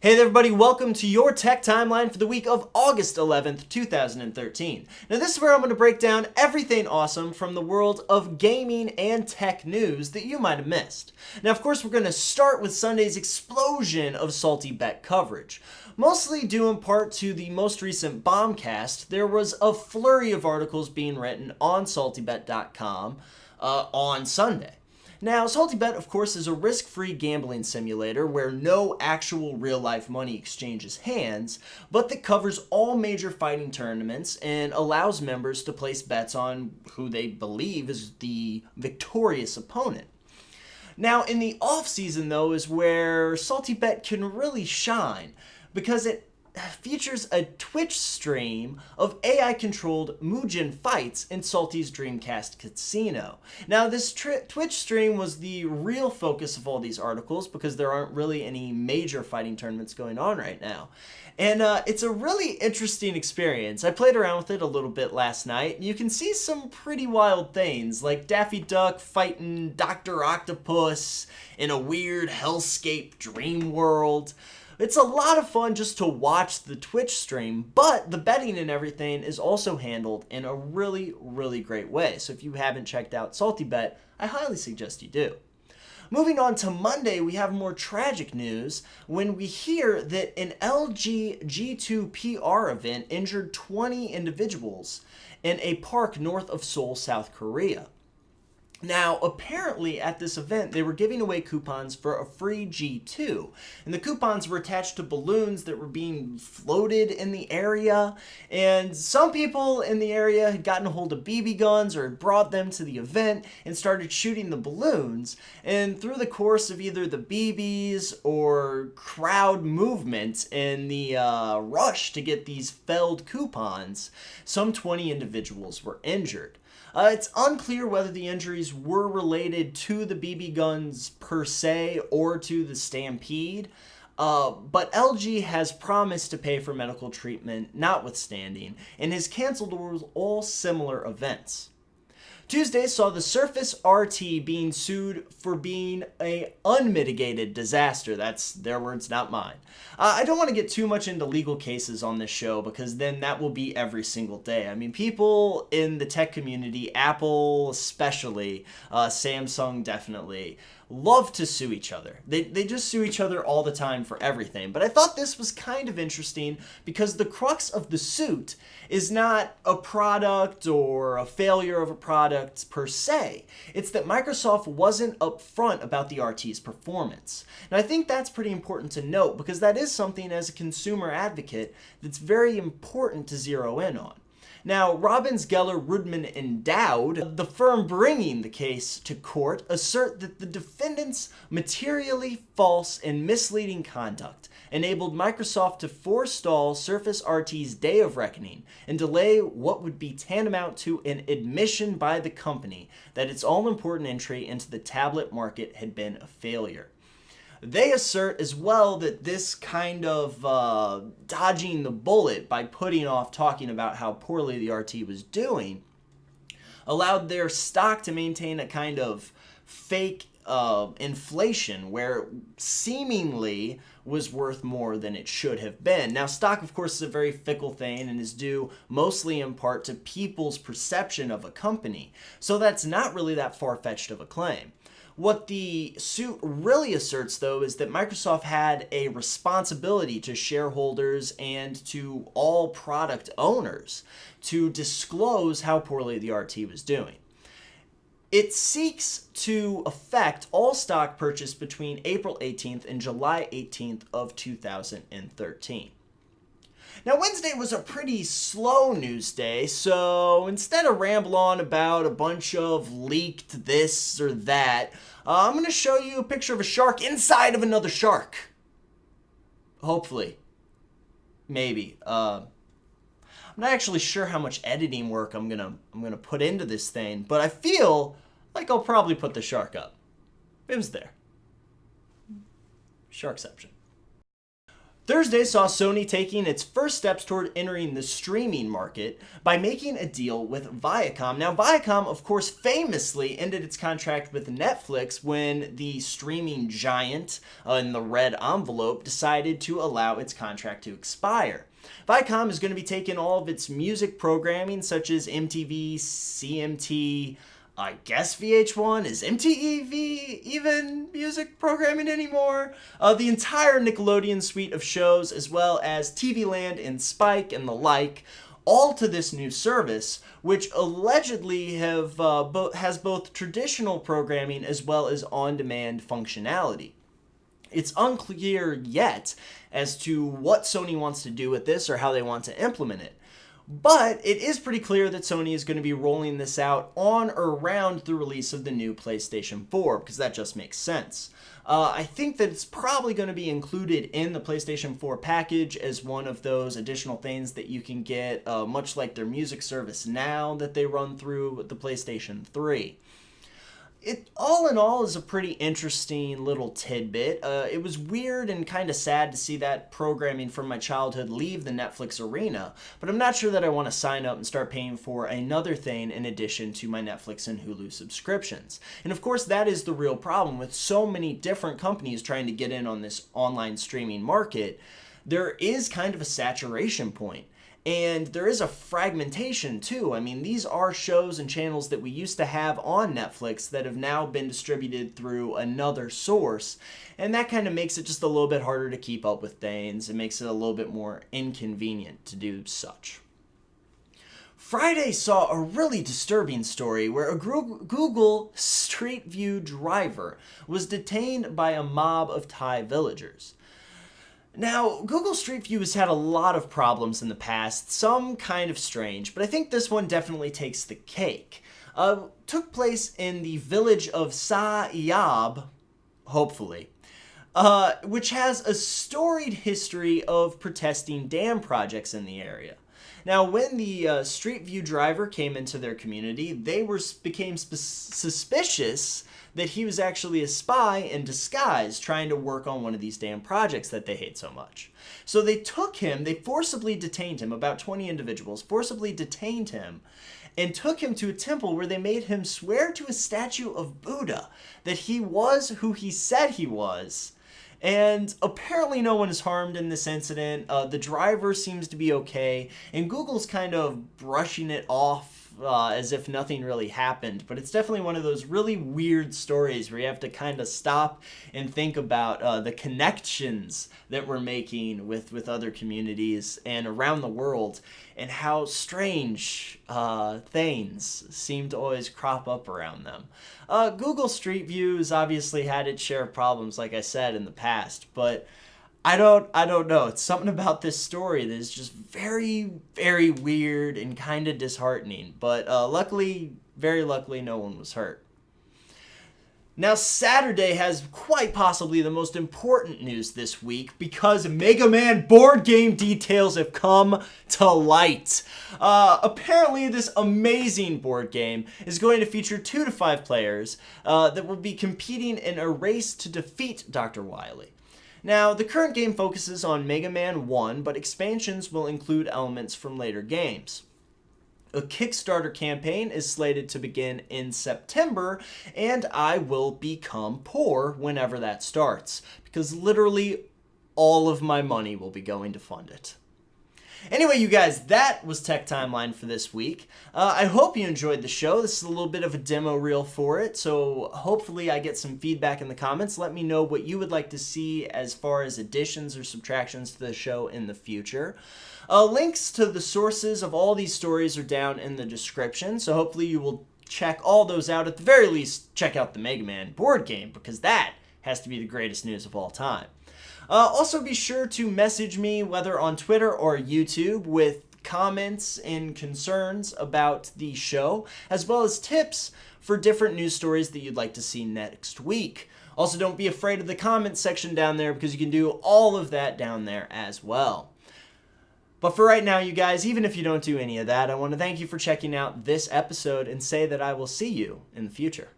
Hey there everybody, welcome to your tech timeline for the week of August 11th, 2013. Now this is where I'm going to break down everything awesome from the world of gaming and tech news that you might have missed. Now of course we're going to start with Sunday's explosion of salty bet coverage. Mostly due in part to the most recent bombcast, there was a flurry of articles being written on saltybet.com on Sunday. Now, SaltyBet, of course, is a risk-free gambling simulator where no actual real-life money exchanges hands, but that covers all major fighting tournaments and allows members to place bets on who they believe is the victorious opponent. Now, in the off-season, though, is where SaltyBet can really shine, because it features a Twitch stream of AI-controlled Mugen fights in Salty's Dreamcast Casino. Now, this Twitch stream was the real focus of all these articles because there aren't really any major fighting tournaments going on right now. And it's a really interesting experience. I played around with it a little bit last night, and you can see some pretty wild things, like Daffy Duck fighting Dr. Octopus in a weird hellscape dream world. It's a lot of fun just to watch the Twitch stream, but the betting and everything is also handled in a really, really great way. So if you haven't checked out SaltyBet, I highly suggest you do. Moving on to Monday, we have more tragic news when we hear that an LG G2 PR event injured 20 individuals in a park north of Seoul, South Korea. Now, apparently at this event, they were giving away coupons for a free G2, and the coupons were attached to balloons that were being floated in the area, and some people in the area had gotten a hold of BB guns or had brought them to the event and started shooting the balloons, and through the course of either the BBs or crowd movement in the rush to get these felled coupons, some 20 individuals were injured. It's unclear whether the injuries were related to the BB guns per se or to the stampede, but LG has promised to pay for medical treatment notwithstanding and has canceled all similar events. Tuesday saw the Surface RT being sued for being an unmitigated disaster. That's their words, not mine. I don't want to get too much into legal cases on this show because then that will be every single day. I mean, people in the tech community, Apple especially, Samsung definitely, love to sue each other. They just sue each other all the time for everything. But I thought this was kind of interesting because the crux of the suit is not a product or a failure of a product per se. It's that Microsoft wasn't upfront about the RT's performance. And I think that's pretty important to note because that is something as a consumer advocate that's very important to zero in on. Now, Robbins, Geller, Rudman, and Dowd, the firm bringing the case to court, assert that the defendants' materially false and misleading conduct enabled Microsoft to forestall Surface RT's day of reckoning and delay what would be tantamount to an admission by the company that its all-important entry into the tablet market had been a failure. They assert as well that this kind of dodging the bullet by putting off talking about how poorly the RT was doing allowed their stock to maintain a kind of fake inflation where it seemingly was worth more than it should have been. Now, stock, of course, is a very fickle thing and is due mostly in part to people's perception of a company. So that's not really that far-fetched of a claim. What the suit really asserts, though, is that Microsoft had a responsibility to shareholders and to all product owners to disclose how poorly the RT was doing. It seeks to affect all stock purchased between April 18th and July 18th of 2013. Now, Wednesday was a pretty slow news day, so instead of ramble on about a bunch of leaked this or that, I'm going to show you a picture of a shark inside of another shark. Hopefully. Maybe. I'm not actually sure how much editing work I'm gonna put into this thing, but I feel like I'll probably put the shark up. It was there. Sharkception. Thursday saw Sony taking its first steps toward entering the streaming market by making a deal with Viacom. Now, Viacom, of course, famously ended its contract with Netflix when the streaming giant in the red envelope decided to allow its contract to expire. Viacom is going to be taking all of its music programming, such as MTV, CMT, I guess VH1, is MTV even music programming anymore? The entire Nickelodeon suite of shows, as well as TV Land and Spike and the like, all to this new service, which allegedly has both traditional programming as well as on-demand functionality. It's unclear yet as to what Sony wants to do with this or how they want to implement it. But it is pretty clear that Sony is going to be rolling this out on or around the release of the new PlayStation 4, because that just makes sense. I think that it's probably going to be included in the PlayStation 4 package as one of those additional things that you can get, much like their music service now that they run through the PlayStation 3. It, all in all, is a pretty interesting little tidbit. It was weird and kind of sad to see that programming from my childhood leave the Netflix arena, but I'm not sure that I want to sign up and start paying for another thing in addition to my Netflix and Hulu subscriptions. And of course, that is the real problem with so many different companies trying to get in on this online streaming market. There is kind of a saturation point. And there is a fragmentation too. I mean, these are shows and channels that we used to have on Netflix that have now been distributed through another source. And that kind of makes it just a little bit harder to keep up with things. It makes it a little bit more inconvenient to do such. Friday saw a really disturbing story where a Google Street View driver was detained by a mob of Thai villagers. Now, Google Street View has had a lot of problems in the past, some kind of strange, but I think this one definitely takes the cake. Took place in the village of Sa Yab, hopefully, which has a storied history of protesting dam projects in the area. Now, when the Street View driver came into their community, they became suspicious that he was actually a spy in disguise trying to work on one of these damn projects that they hate so much. So they forcibly detained him, about 20 individuals, forcibly detained him, and took him to a temple where they made him swear to a statue of Buddha that he was who he said he was. And apparently no one is harmed in this incident. The driver seems to be okay, and Google's kind of brushing it off as if nothing really happened. But it's definitely one of those really weird stories where you have to kind of stop and think about the connections that we're making with other communities and around the world, and how strange things seem to always crop up around them. Google Street View has obviously had its share of problems, like I said, in the past, but I don't know. It's something about this story that is just very, very weird and kind of disheartening. But very luckily, no one was hurt. Now, Saturday has quite possibly the most important news this week because Mega Man board game details have come to light. Apparently, this amazing board game is going to feature 2 to 5 players that will be competing in a race to defeat Dr. Wily. Now, the current game focuses on Mega Man 1, but expansions will include elements from later games. A Kickstarter campaign is slated to begin in September, and I will become poor whenever that starts, because literally all of my money will be going to fund it. Anyway, you guys, that was Tech Timeline for this week. I hope you enjoyed the show. This is a little bit of a demo reel for it, so hopefully I get some feedback in the comments. Let me know what you would like to see as far as additions or subtractions to the show in the future. Links to the sources of all these stories are down in the description, so hopefully you will check all those out. At the very least, check out the Mega Man board game, because that has to be the greatest news of all time. Also, be sure to message me, whether on Twitter or YouTube, with comments and concerns about the show, as well as tips for different news stories that you'd like to see next week. Also, don't be afraid of the comments section down there, because you can do all of that down there as well. But for right now, you guys, even if you don't do any of that, I want to thank you for checking out this episode and say that I will see you in the future.